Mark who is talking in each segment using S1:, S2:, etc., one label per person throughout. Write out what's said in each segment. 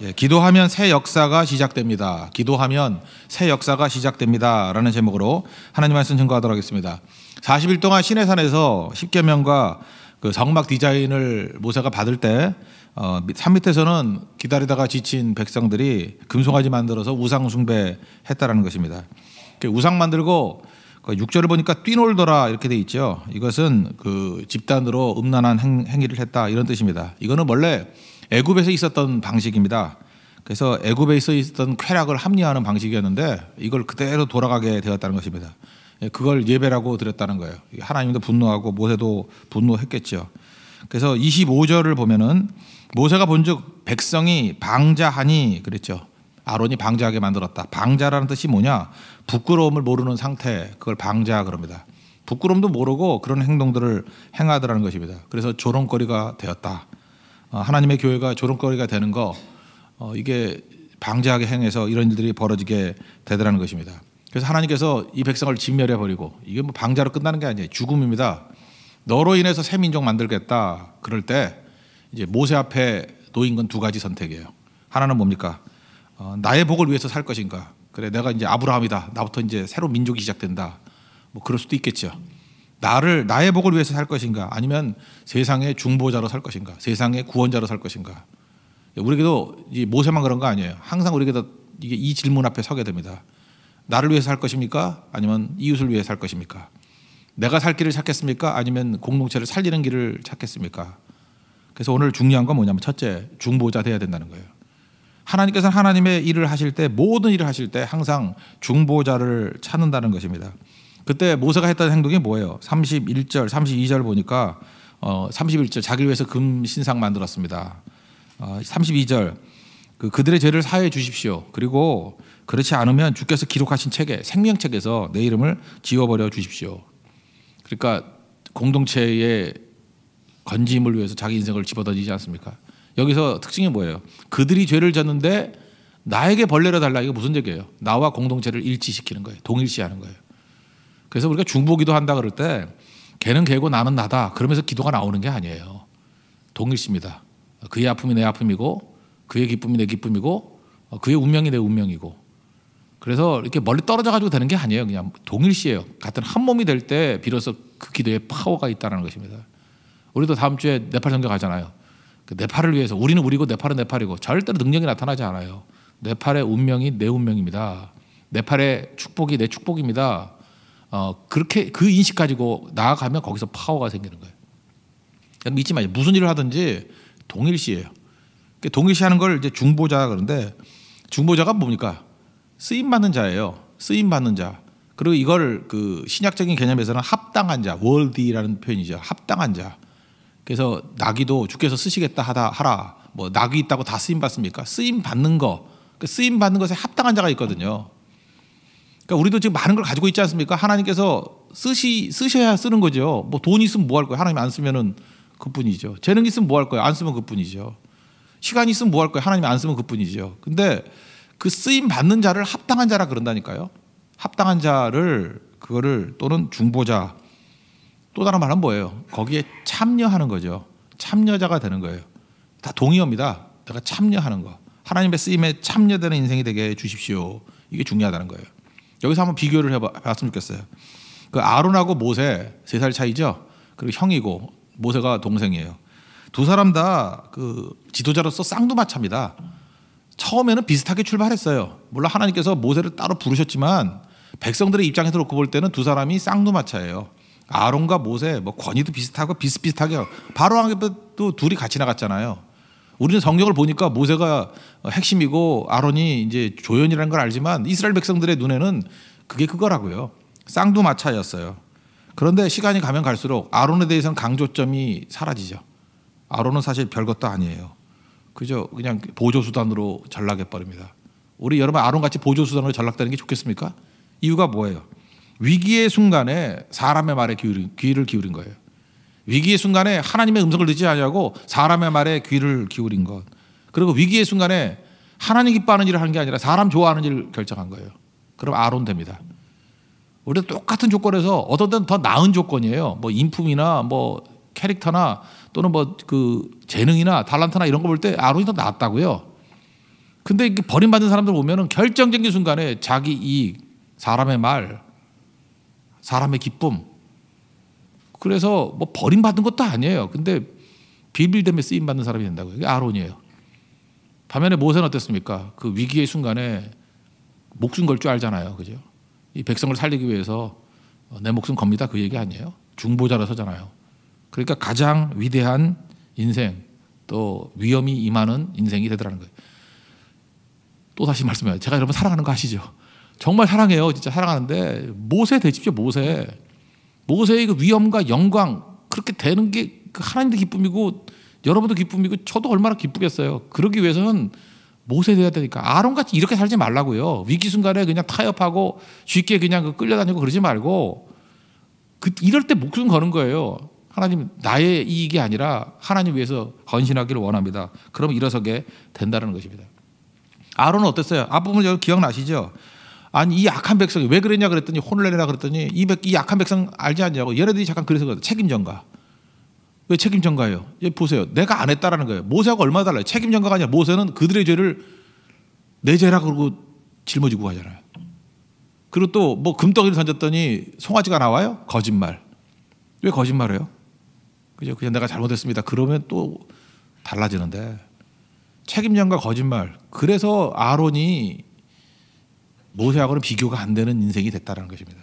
S1: 예, 기도하면 새 역사가 시작됩니다. 기도하면 새 역사가 시작됩니다. 라는 제목으로 하나님 말씀 증거하도록 하겠습니다. 40일 동안 시내산에서 10계명과 그 성막 디자인을 모세가 받을 때 산 밑에서는 기다리다가 지친 백성들이 금송아지 만들어서 우상 숭배했다라는 것입니다. 우상 만들고 6절을 보니까 뛰놀더라 이렇게 돼 있죠. 이것은 그 집단으로 음란한 행위를 했다 이런 뜻입니다. 이거는 원래 애굽에서 있었던 방식입니다. 그래서 애굽에서 있었던 쾌락을 합리화하는 방식이었는데 이걸 그대로 돌아가게 되었다는 것입니다. 그걸 예배라고 드렸다는 거예요. 하나님도 분노하고 모세도 분노했겠죠. 그래서 25절을 보면은 모세가 본즉 백성이 방자하니 그랬죠. 아론이 방자하게 만들었다. 방자라는 뜻이 뭐냐? 부끄러움을 모르는 상태, 그걸 방자 그럽니다. 부끄러움도 모르고 그런 행동들을 행하더라는 것입니다. 그래서 조롱거리가 되었다. 하나님의 교회가 조롱거리가 되는 거 이게 방자하게 행해서 이런 일들이 벌어지게 되더라는 것입니다. 그래서 하나님께서 이 백성을 진멸해 버리고 이게 뭐 방자로 끝나는 게 아니에요. 죽음입니다. 너로 인해서 새 민족 만들겠다. 그럴 때 이제 모세 앞에 놓인 건 두 가지 선택이에요. 하나는 뭡니까? 나의 복을 위해서 살 것인가? 그래 내가 이제 아브라함이다. 나부터 이제 새로운 민족이 시작된다. 뭐 그럴 수도 있겠죠. 나의 복을 위해서 살 것인가? 아니면 세상의 중보자로 살 것인가? 세상의 구원자로 살 것인가? 우리에게도 모세만 그런 거 아니에요. 항상 우리에게도 이 질문 앞에 서게 됩니다. 나를 위해서 살 것입니까? 아니면 이웃을 위해 살 것입니까? 내가 살 길을 찾겠습니까? 아니면 공동체를 살리는 길을 찾겠습니까? 그래서 오늘 중요한 건 뭐냐면 첫째, 중보자 돼야 된다는 거예요. 하나님께서는 하나님의 일을 하실 때 모든 일을 하실 때 항상 중보자를 찾는다는 것입니다. 그때 모세가 했던 행동이 뭐예요? 31절, 32절 보니까 31절 자기를 위해서 금 신상 만들었습니다. 32절 그들의 죄를 사해 주십시오. 그리고 그렇지 않으면 주께서 기록하신 책에 생명책에서 내 이름을 지워버려 주십시오. 그러니까 공동체의 건짐을 위해서 자기 인생을 집어던지지 않습니까? 여기서 특징이 뭐예요? 그들이 죄를 졌는데 나에게 벌 내려달라. 이거 무슨 얘기예요? 나와 공동체를 일치시키는 거예요. 동일시하는 거예요. 그래서 우리가 중보기도 한다 그럴 때 걔는 걔고 나는 나다. 그러면서 기도가 나오는 게 아니에요. 동일시입니다. 그의 아픔이 내 아픔이고 그의 기쁨이 내 기쁨이고 그의 운명이 내 운명이고 그래서 이렇게 멀리 떨어져 가지고 되는 게 아니에요. 그냥 동일시예요. 같은 한 몸이 될 때 비로소 그 기도에 파워가 있다는 것입니다. 우리도 다음 주에 네팔 선교 가잖아요. 그 네팔을 위해서 우리는 우리고 네팔은 네팔이고 절대로 능력이 나타나지 않아요. 네팔의 운명이 내 운명입니다. 네팔의 축복이 내 축복입니다. 그렇게 그 인식 가지고 나아가면 거기서 파워가 생기는 거예요. 믿지 마세요. 무슨 일을 하든지 동일시예요. 동일시하는 걸 이제 중보자 그런데 중보자가 뭡니까? 쓰임 받는 자예요. 쓰임 받는 자. 그리고 이걸 그 신약적인 개념에서는 합당한 자, worthy라는 표현이죠. 합당한 자. 그래서 나귀도 주께서 쓰시겠다 하라. 뭐 나귀 있다고 다 쓰임 받습니까? 쓰임 받는 거, 쓰임 받는 것에 합당한 자가 있거든요. 그러니까 우리도 지금 많은 걸 가지고 있지 않습니까? 하나님께서 쓰셔야 쓰는 거죠. 뭐 돈 있으면 뭐 할 거예요? 하나님 안 쓰면은 그뿐이죠. 재능 있으면 뭐 할 거예요? 안 쓰면 그뿐이죠. 시간이 있으면 뭐 할 거예요? 하나님 안 쓰면 그뿐이죠. 근데 그 쓰임 받는 자를 합당한 자라 그런다니까요. 합당한 자를 그거를 또는 중보자. 또 다른 말은 뭐예요? 거기에 참여하는 거죠. 참여자가 되는 거예요. 다 동의어입니다. 내가 참여하는 거. 하나님의 쓰임에 참여되는 인생이 되게 해 주십시오. 이게 중요하다는 거예요. 여기서 한번 비교를 해봤으면 좋겠어요. 그 아론하고 모세 3살 차이죠. 그리고 형이고 모세가 동생이에요. 두 사람 다 그 지도자로서 쌍두마차입니다. 처음에는 비슷하게 출발했어요. 물론 하나님께서 모세를 따로 부르셨지만 백성들의 입장에서 놓고 볼 때는 두 사람이 쌍두마차예요. 아론과 모세 뭐 권위도 비슷하고 비슷비슷하게 바로 하기도 둘이 같이 나갔잖아요. 우리는 성경을 보니까 모세가 핵심이고 아론이 이제 조연이라는 걸 알지만 이스라엘 백성들의 눈에는 그게 그거라고요. 쌍두마차였어요. 그런데 시간이 가면 갈수록 아론에 대해서는 강조점이 사라지죠. 아론은 사실 별것도 아니에요. 그죠? 그냥 보조수단으로 전락해 버립니다. 우리 여러분 아론같이 보조수단으로 전락되는 게 좋겠습니까? 이유가 뭐예요? 위기의 순간에 사람의 말에 귀를 기울인 거예요. 위기의 순간에 하나님의 음성을 듣지 않냐고 사람의 말에 귀를 기울인 것. 그리고 위기의 순간에 하나님 기뻐하는 일을 하는 게 아니라 사람 좋아하는 일을 결정한 거예요. 그럼 아론 됩니다. 우리도 똑같은 조건에서 어떤 때는 더 나은 조건이에요. 뭐 인품이나 뭐 캐릭터나 또는 뭐 그 재능이나 달란트나 이런 거 볼 때 아론이 더 낫다고요. 근데 이게 버림받은 사람들 보면은 결정적인 순간에 자기 이익, 사람의 말, 사람의 기쁨. 그래서 뭐 버림받은 것도 아니에요. 근데 비빌됨에 쓰임 받는 사람이 된다고요. 이게 아론이에요. 반면에 모세는 어땠습니까? 그 위기의 순간에 목숨 걸 줄 알잖아요. 그죠? 이 백성을 살리기 위해서 내 목숨 겁니다. 그 얘기 아니에요. 중보자라서잖아요. 그러니까 가장 위대한 인생, 또 위험이 임하는 인생이 되더라는 거예요. 또 다시 말씀해요. 제가 여러분 사랑하는 거 아시죠? 정말 사랑해요. 진짜 사랑하는데 모세 되십시오. 모세. 모세의 그 위엄과 영광 그렇게 되는 게 하나님도 기쁨이고 여러분도 기쁨이고 저도 얼마나 기쁘겠어요. 그러기 위해서는 모세 돼야 되니까 아론같이 이렇게 살지 말라고요. 위기 순간에 그냥 타협하고 쉽게 그냥 끌려다니고 그러지 말고 이럴 때 목숨 거는 거예요. 하나님 나의 이익이 아니라 하나님 위해서 헌신하기를 원합니다. 그럼 일어서게 된다는 것입니다. 아론은 어땠어요? 앞부분 여러분 기억나시죠? 아니 이 약한 백성이 왜 그랬냐 그랬더니 혼을 내라 그랬더니 이 약한 백성 알지 않냐고. 얘네들이 잠깐 그래서 그래요. 책임전가. 왜 책임전가예요? 보세요. 내가 안 했다라는 거예요. 모세하고 얼마나 달라요. 책임전가가 아니라 모세는 그들의 죄를 내 죄라 그러고 짊어지고 가잖아요. 그리고 또 뭐 금덩이를 던졌더니 송아지가 나와요? 거짓말. 왜 거짓말해요? 그죠? 그냥 내가 잘못했습니다. 그러면 또 달라지는데 책임전가 거짓말. 그래서 아론이 모세하고는 비교가 안 되는 인생이 됐다는 것입니다.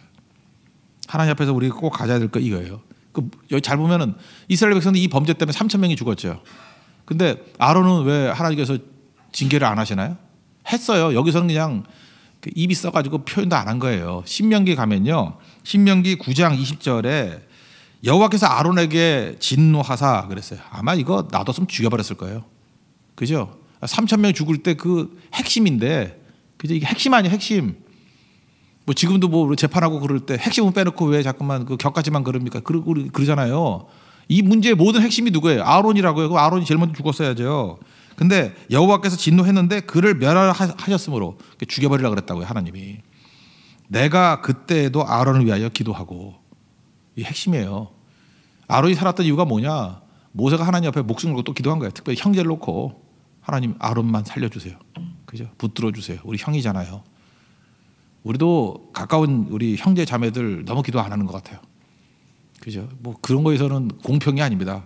S1: 하나님 앞에서 우리가 꼭 가져야 될 거 이거예요. 여기 잘 보면은 이스라엘 백성은 이 범죄 때문에 3,000명이 죽었죠. 근데 아론은 왜 하나님께서 징계를 안 하시나요? 했어요. 여기서는 그냥 입이 써가지고 표현도 안 한 거예요. 신명기 가면요. 신명기 9장 20절에 여호와께서 아론에게 진노하사 그랬어요. 아마 이거 놔뒀으면 죽여버렸을 거예요. 그죠? 3,000명 죽을 때 그 핵심인데, 그죠? 이게 핵심 아니에요, 핵심. 뭐 지금도 뭐 재판하고 그럴 때 핵심은 빼놓고 왜 자꾸만 그 격까지만 그럽니까? 그러잖아요. 이 문제의 모든 핵심이 누구예요? 아론이라고요. 그 아론이 제일 먼저 죽었어야죠. 근데 여호와께서 진노했는데 그를 멸하셨으므로 죽여버리라 그랬다고요, 하나님이. 내가 그때에도 아론을 위하여 기도하고. 이 핵심이에요. 아론이 살았던 이유가 뭐냐? 모세가 하나님 앞에 목숨 걸고 또 기도한 거예요. 특별히 형제를 놓고 하나님 아론만 살려주세요. 그죠? 붙들어 주세요. 우리 형이잖아요. 우리도 가까운 우리 형제 자매들 너무 기도 안 하는 것 같아요. 그죠? 뭐 그런 거에서는 공평이 아닙니다.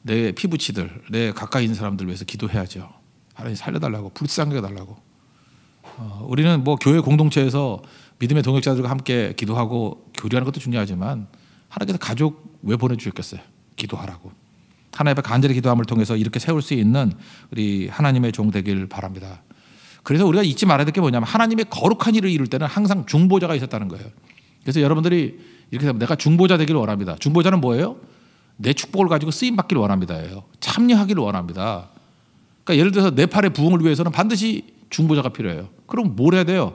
S1: 내 피부치들, 내 가까이 있는 사람들 위해서 기도해야죠. 하나님 살려달라고, 불쌍하게 달라고. 우리는 뭐 교회 공동체에서 믿음의 동역자들과 함께 기도하고 교류하는 것도 중요하지만 하나님께서 가족 왜 보내주셨겠어요? 기도하라고. 하나님 앞에 간절히 기도함을 통해서 이렇게 세울 수 있는 우리 하나님의 종 되길 바랍니다. 그래서 우리가 잊지 말아야 될 게 뭐냐면 하나님의 거룩한 일을 이룰 때는 항상 중보자가 있었다는 거예요. 그래서 여러분들이 이렇게 내가 중보자 되기를 원합니다. 중보자는 뭐예요? 내 축복을 가지고 쓰임 받기를 원합니다예요. 참여하기를 원합니다. 그러니까 예를 들어서 네팔의 부흥을 위해서는 반드시 중보자가 필요해요. 그럼 뭘 해야 돼요?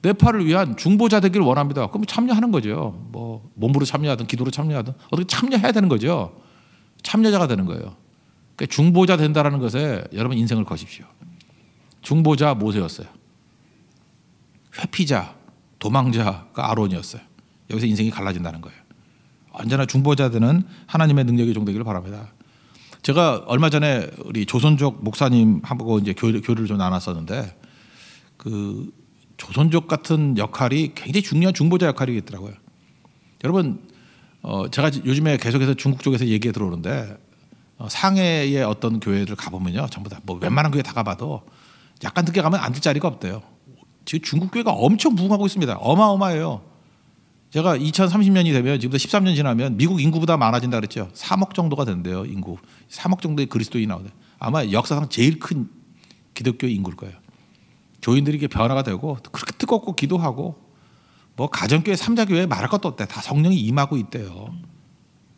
S1: 네팔을 위한 중보자 되기를 원합니다. 그럼 참여하는 거죠. 뭐 몸으로 참여하든 기도로 참여하든 어떻게 참여해야 되는 거죠. 참여자가 되는 거예요. 그러니까 중보자 된다라는 것에 여러분 인생을 거십시오. 중보자 모세였어요. 회피자, 도망자가 아론이었어요. 여기서 인생이 갈라진다는 거예요. 언제나 중보자 되는 하나님의 능력의 종 되기를 바랍니다. 제가 얼마 전에 우리 조선족 목사님하고 이제 교류를 좀 나눴었는데 그 조선족 같은 역할이 굉장히 중요한 중보자 역할이겠더라고요. 여러분 제가 요즘에 계속해서 중국 쪽에서 얘기가 들어오는데 상해의 어떤 교회를 가보면요, 전부 다 뭐 웬만한 교회 다 가봐도 약간 늦게 가면 앉을 자리가 없대요. 지금 중국 교회가 엄청 부흥하고 있습니다. 어마어마해요. 제가 2030년이 되면 지금부터 13년 지나면 미국 인구보다 많아진다 그랬죠. 3억 정도가 된대요, 인구. 3억 정도의 그리스도인이 나오대. 아마 역사상 제일 큰 기독교 인구일 거예요. 교인들이 이게 변화가 되고 그렇게 뜨겁고 기도하고 뭐 가정교회, 삼자교회 말할 것도 없대. 다 성령이 임하고 있대요.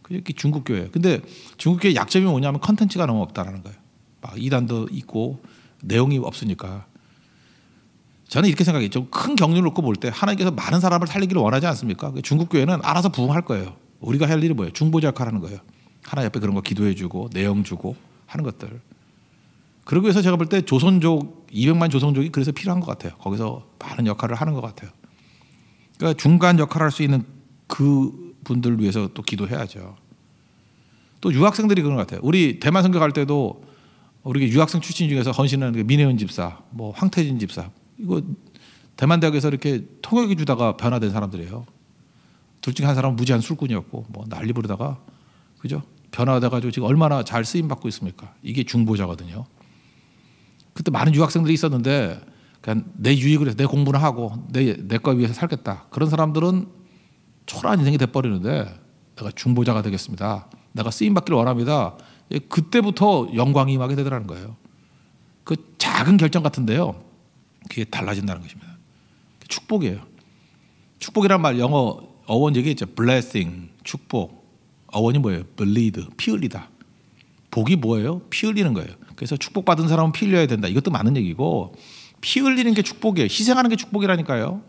S1: 그게 중국 교회. 근데 중국 교회 약점이 뭐냐면 컨텐츠가 너무 없다라는 거예요. 막 이단도 있고 내용이 없으니까. 저는 이렇게 생각해요. 좀 큰 격려를 놓고 볼 때 하나님께서 많은 사람을 살리기를 원하지 않습니까? 중국 교회는 알아서 부흥할 거예요. 우리가 할 일이 뭐예요? 중보자 역할을 하는 거예요. 하나님 앞에 그런 거 기도해주고 내용 주고 하는 것들. 그러기 위해서 제가 볼 때 조선족 200만 조선족이 그래서 필요한 것 같아요. 거기서 많은 역할을 하는 것 같아요. 그러니까 중간 역할을 할 수 있는 그 분들을 위해서 또 기도해야죠. 또 유학생들이 그런 것 같아요. 우리 대만 선교 갈 때도 우리 유학생 출신 중에서 헌신하는 민혜원 집사, 뭐 황태진 집사, 이거 대만 대학에서 이렇게 통역해 주다가 변화된 사람들이에요. 둘 중에 한 사람은 무지한 술꾼이었고 뭐 난리 부르다가 그죠? 변화돼가지고 지금 얼마나 잘 쓰임 받고 있습니까? 이게 중보자거든요. 그때 많은 유학생들이 있었는데 그냥 내 유익을 위해서 내 공부는 하고 내 거 위해서 살겠다. 그런 사람들은 초라한 인생이 돼버리는데 내가 중보자가 되겠습니다. 내가 쓰임 받기를 원합니다. 그때부터 영광이 임하게 되더라는 거예요. 그 작은 결정 같은데요. 그게 달라진다는 것입니다. 축복이에요. 축복이란 말 영어 어원 얘기했죠. blessing, 축복. 어원이 뭐예요? bleed, 피 흘리다. 복이 뭐예요? 피 흘리는 거예요. 그래서 축복받은 사람은 피 흘려야 된다. 이것도 맞는 얘기고 피 흘리는 게 축복이에요. 희생하는 게 축복이라니까요.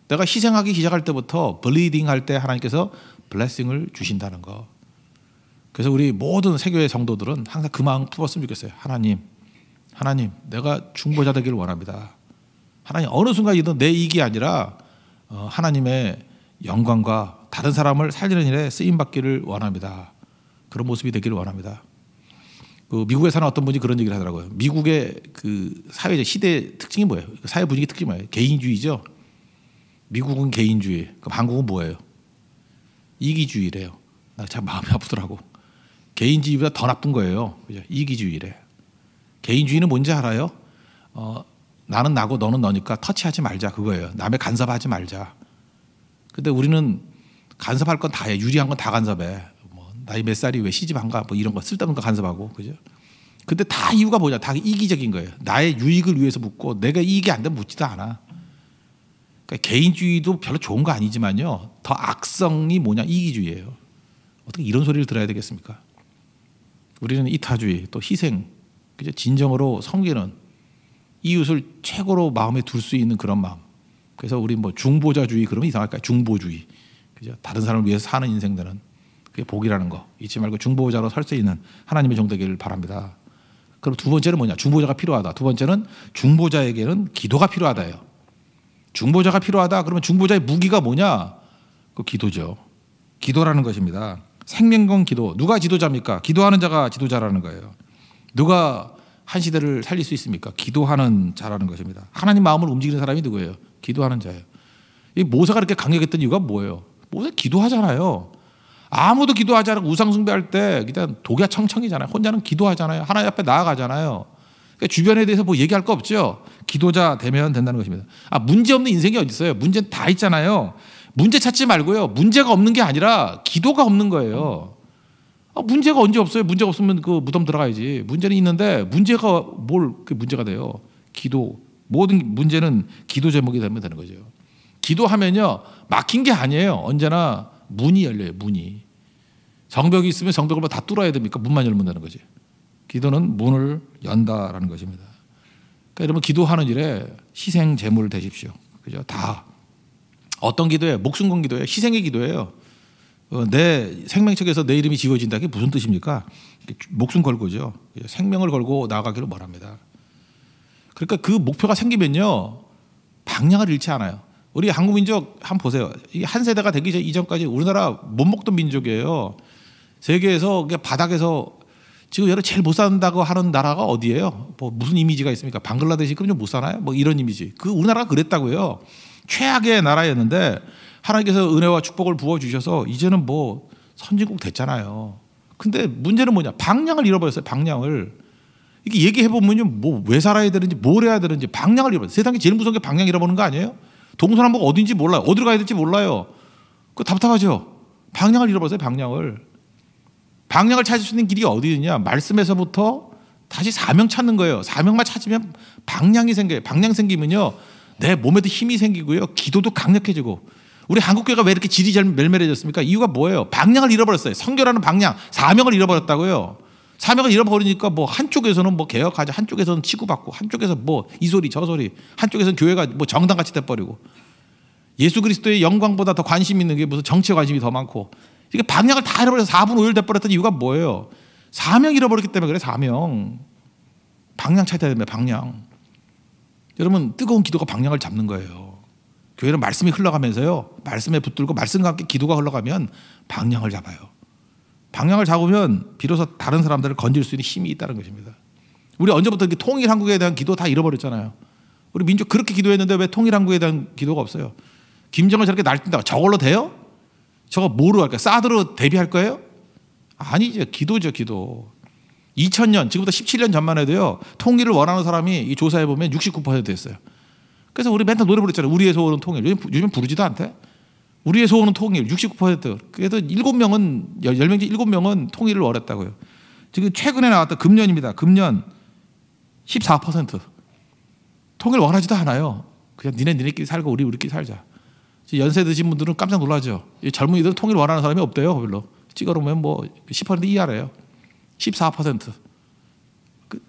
S1: 내가 희생하기 시작할 때부터 bleeding 할 때 하나님께서 blessing을 주신다는 거. 그래서 우리 모든 세교회 성도들은 항상 그 마음 품었으면 좋겠어요. 하나님 내가 중보자 되기를 원합니다. 하나님 어느 순간이든 내 이익이 아니라 하나님의 영광과 다른 사람을 살리는 일에 쓰임받기를 원합니다. 그런 모습이 되기를 원합니다. 그 미국에 사는 어떤 분이 그런 얘기를 하더라고요. 미국의 그 사회적 시대 특징이 뭐예요? 사회 분위기 특징이 뭐예요? 개인주의죠. 미국은 개인주의. 그럼 한국은 뭐예요? 이기주의래요. 나 참 마음이 아프더라고. 개인주의보다 더 나쁜 거예요. 그죠? 이기주의래. 개인주의는 뭔지 알아요? 나는 나고 너는 너니까 터치하지 말자 그거예요. 남의 간섭하지 말자. 근데 우리는 간섭할 건 다 해. 유리한 건 다 간섭해. 뭐 나이 몇 살이 왜 시집 안 가? 뭐 이런 거 쓸데없는 거 간섭하고 그죠? 근데 다 이유가 뭐냐? 다 이기적인 거예요. 나의 유익을 위해서 묻고 내가 이익이 안 되면 묻지도 않아. 그러니까 개인주의도 별로 좋은 거 아니지만요. 더 악성이 뭐냐? 이기주의예요. 어떻게 이런 소리를 들어야 되겠습니까? 우리는 이타주의 또 희생, 그죠? 진정으로 섬기는 이웃을 최고로 마음에 둘 수 있는 그런 마음. 그래서 우리 뭐 중보자주의 그러면 이상할까요? 중보주의, 그죠? 다른 사람을 위해서 사는 인생들은 그게 복이라는 거 잊지 말고 중보자로 설 수 있는 하나님의 종 되기를 바랍니다. 그럼 두 번째는 뭐냐? 중보자가 필요하다. 두 번째는 중보자에게는 기도가 필요하다예요. 중보자가 필요하다. 그러면 중보자의 무기가 뭐냐? 그 기도죠. 기도라는 것입니다. 생명건 기도. 누가 지도자입니까? 기도하는 자가 지도자라는 거예요. 누가 한 시대를 살릴 수 있습니까? 기도하는 자라는 것입니다. 하나님 마음을 움직이는 사람이 누구예요? 기도하는 자예요. 이 모세가 이렇게 강력했던 이유가 뭐예요? 모세 기도하잖아요. 아무도 기도하지 않고 우상숭배할 때 그냥 독야청청이잖아요. 혼자는 기도하잖아요. 하나님 앞에 나아가잖아요. 그러니까 주변에 대해서 뭐 얘기할 거 없죠. 기도자 되면 된다는 것입니다. 문제 없는 인생이 어디 있어요? 문제는 다 있잖아요. 문제 찾지 말고요. 문제가 없는 게 아니라 기도가 없는 거예요. 문제가 언제 없어요? 문제가 없으면 그 무덤 들어가야지. 문제는 있는데 문제가 그 문제가 돼요? 기도. 모든 문제는 기도 제목이 되면 되는 거죠. 기도하면요. 막힌 게 아니에요. 언제나 문이 열려요. 문이. 성벽이 있으면 성벽을 다 뚫어야 됩니까? 문만 열면 되는 거지. 기도는 문을 연다라는 것입니다. 그러니까 여러분 기도하는 일에 희생 제물 되십시오. 그죠? 다. 어떤 기도예요? 목숨 건 기도예요. 희생의 기도예요. 내 생명책에서 내 이름이 지워진다. 그게 무슨 뜻입니까? 목숨 걸고죠. 생명을 걸고 나아가기를 원합니다. 그러니까 그 목표가 생기면요. 방향을 잃지 않아요. 우리 한국 민족 한번 보세요. 이게 한 세대가 되기 이전까지 우리나라 못 먹던 민족이에요. 세계에서 바닥에서 지금 여러 제일 못 산다고 하는 나라가 어디예요? 뭐 무슨 이미지가 있습니까? 방글라데시 그럼 좀 못 사나요? 뭐 이런 이미지. 그 우리나라가 그랬다고요. 최악의 나라였는데 하나님께서 은혜와 축복을 부어주셔서 이제는 뭐 선진국 됐잖아요. 근데 문제는 뭐냐? 방향을 잃어버렸어요. 방향을. 이게 얘기해보면요. 뭐 왜 살아야 되는지 뭘 해야 되는지 방향을 잃어버렸어요. 세상에 제일 무서운 게 방향 잃어버리는 거 아니에요? 동서남북 어딘지 몰라요. 어디로 가야 될지 몰라요. 그거 답답하죠? 방향을 잃어버렸어요. 방향을. 방향을 찾을 수 있는 길이 어디 있냐? 말씀에서부터 다시 사명 찾는 거예요. 사명만 찾으면 방향이 생겨요. 방향 생기면요. 내 몸에도 힘이 생기고요. 기도도 강력해지고. 우리 한국교회가 왜 이렇게 질이 잘 멜멜해졌습니까? 이유가 뭐예요? 방향을 잃어버렸어요. 선교라는 방향, 사명을 잃어버렸다고요. 사명을 잃어버리니까 뭐 한쪽에서는 뭐 개혁하자, 한쪽에서는 치고받고, 한쪽에서 뭐 이 소리 저 소리, 한쪽에서는 교회가 뭐 정당같이 돼버리고, 예수 그리스도의 영광보다 더 관심 있는 게 무슨 정치에 관심이 더 많고, 이게 방향을 다 잃어버려서 4분 5일 돼버렸던 이유가 뭐예요? 사명 잃어버렸기 때문에 그래. 사명. 방향 찾아야 됩니다. 방향. 여러분 뜨거운 기도가 방향을 잡는 거예요. 교회는 말씀이 흘러가면서요. 말씀에 붙들고 말씀과 함께 기도가 흘러가면 방향을 잡아요. 방향을 잡으면 비로소 다른 사람들을 건질 수 있는 힘이 있다는 것입니다. 우리 언제부터 이렇게 통일 한국에 대한 기도 다 잃어버렸잖아요. 우리 민족 그렇게 기도했는데 왜 통일 한국에 대한 기도가 없어요? 김정은 저렇게 날뛴다고 저걸로 돼요? 저거 뭐로 할까요? 사드로 대비할 거예요? 아니죠. 기도죠, 기도. 2000년, 지금부터 17년 전만 해도요, 통일을 원하는 사람이 이 조사해 보면 69%였어요. 그래서 우리 맨날 노래 부르잖아요. 우리의 소원은 통일. 요즘 부르지도 않대. 우리의 소원은 통일. 69%. 그래도 7명은 10명 중 7명은 통일을 원했다고요. 지금 최근에 나왔던 금년입니다. 금년 14%. 통일 원하지도 않아요. 그냥 니네끼리 살고 우리끼리 살자. 연세 드신 분들은 깜짝 놀라죠. 젊은이들은 통일 원하는 사람이 없대요. 별로. 찍어보면 뭐 10% 이하래요. 14%.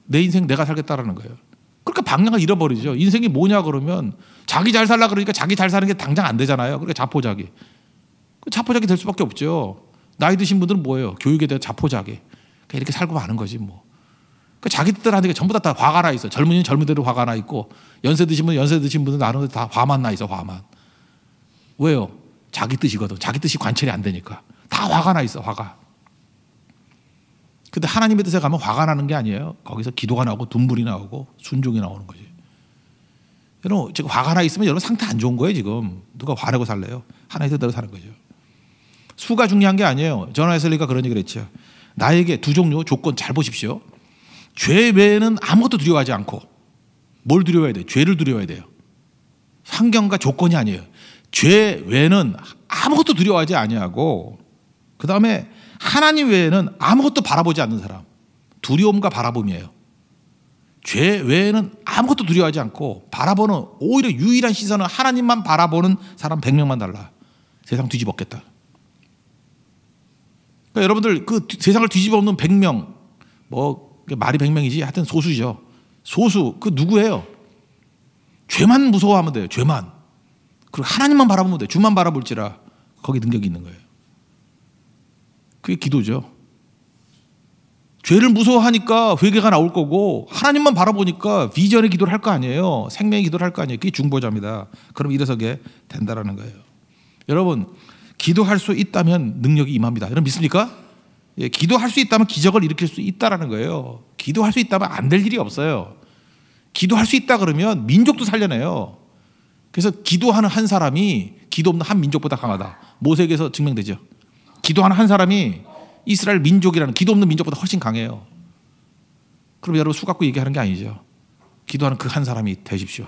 S1: 내 인생 내가 살겠다라는 거예요. 그러니까 방향을 잃어버리죠. 인생이 뭐냐 그러면 자기 잘 살라 그러니까 자기 잘 사는 게 당장 안 되잖아요. 그러니까 자포자기. 자포자기 될 수밖에 없죠. 나이 드신 분들은 뭐예요? 교육에 대한 자포자기. 그러니까 이렇게 살고 마는 거지 뭐. 그러니까 자기들 하는 게 전부 다 화가 나 있어. 젊은이는 젊은대로 화가 나 있고 연세 드신 분은 나름 다 화만 나 있어. 화만. 왜요? 자기 뜻이거든. 자기 뜻이 관철이 안 되니까. 다 화가 나 있어. 화가. 근데 하나님의 뜻에 가면 화가 나는 게 아니에요. 거기서 기도가 나오고 눈물이 나오고 순종이 나오는 거지. 여러분 지금 화가 나 있으면 여러분 상태 안 좋은 거예요. 지금 누가 화내고 살래요? 하나님의 뜻대로 사는 거죠. 수가 중요한 게 아니에요. 존 웨슬리가 그런 얘기를 했죠. 나에게 두 종류 조건 잘 보십시오. 죄 외에는 아무것도 두려워하지 않고. 뭘 두려워해야 돼요? 죄를 두려워해야 돼요. 환경과 조건이 아니에요. 죄 외에는 아무것도 두려워하지 아니하고, 그 다음에 하나님 외에는 아무것도 바라보지 않는 사람. 두려움과 바라봄이에요. 죄 외에는 아무것도 두려워하지 않고 바라보는, 오히려 유일한 시선은 하나님만 바라보는 사람 100명만 달라. 세상 뒤집었겠다. 그러니까 여러분들 그 세상을 뒤집어엎는 100명, 뭐 말이 100명이지 하여튼 소수죠. 소수. 그 누구예요? 죄만 무서워하면 돼요. 죄만. 그리고 하나님만 바라보면 돼요. 주만 바라볼지라. 거기 능력이 있는 거예요. 그게 기도죠. 죄를 무서워하니까 회개가 나올 거고, 하나님만 바라보니까 비전의 기도를 할 거 아니에요. 생명의 기도를 할 거 아니에요. 그게 중보자입니다. 그럼 일어서게 된다라는 거예요. 여러분, 기도할 수 있다면 능력이 임합니다. 여러분 믿습니까? 예, 기도할 수 있다면 기적을 일으킬 수 있다라는 거예요. 기도할 수 있다면 안 될 일이 없어요. 기도할 수 있다 그러면 민족도 살려내요. 그래서 기도하는 한 사람이 기도 없는 한 민족보다 강하다. 모세에게서 증명되죠. 기도하는 한 사람이 이스라엘 민족이라는 기도 없는 민족보다 훨씬 강해요. 그럼 여러분 수 갖고 얘기하는 게 아니죠. 기도하는 그 한 사람이 되십시오.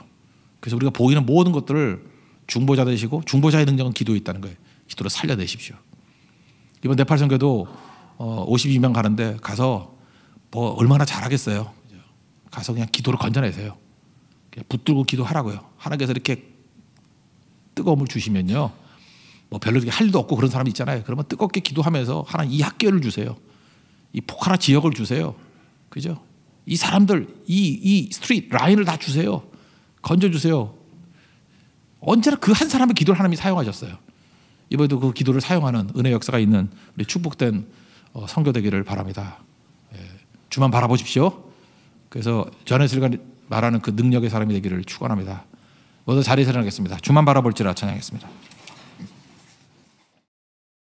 S1: 그래서 우리가 보이는 모든 것들을 중보자 되시고, 중보자의 능력은 기도에 있다는 거예요. 기도로 살려내십시오. 이번 네팔 선교도 52명 가는데 가서 뭐 얼마나 잘하겠어요. 가서 그냥 기도를 건져내세요. 그냥 붙들고 기도하라고요. 하나님께서 이렇게 뜨거움을 주시면요, 뭐 별로 이렇게 할 일도 없고 그런 사람이 있잖아요. 그러면 뜨겁게 기도하면서 하나님 이 학교를 주세요. 이 포카라 지역을 주세요. 그죠? 이 사람들 이 스트리트 라인을 다 주세요. 건져주세요. 언제나 그 한 사람의 기도를 하나님이 사용하셨어요. 이번에도 그 기도를 사용하는 은혜 역사가 있는 우리 축복된 선교 되기를 바랍니다. 예, 주만 바라보십시오. 그래서 존 웨슬리가 말하는 그 능력의 사람이 되기를 축원합니다. 모두 자리에서 일어나겠습니다. 주만 바라볼지라 찬양하겠습니다.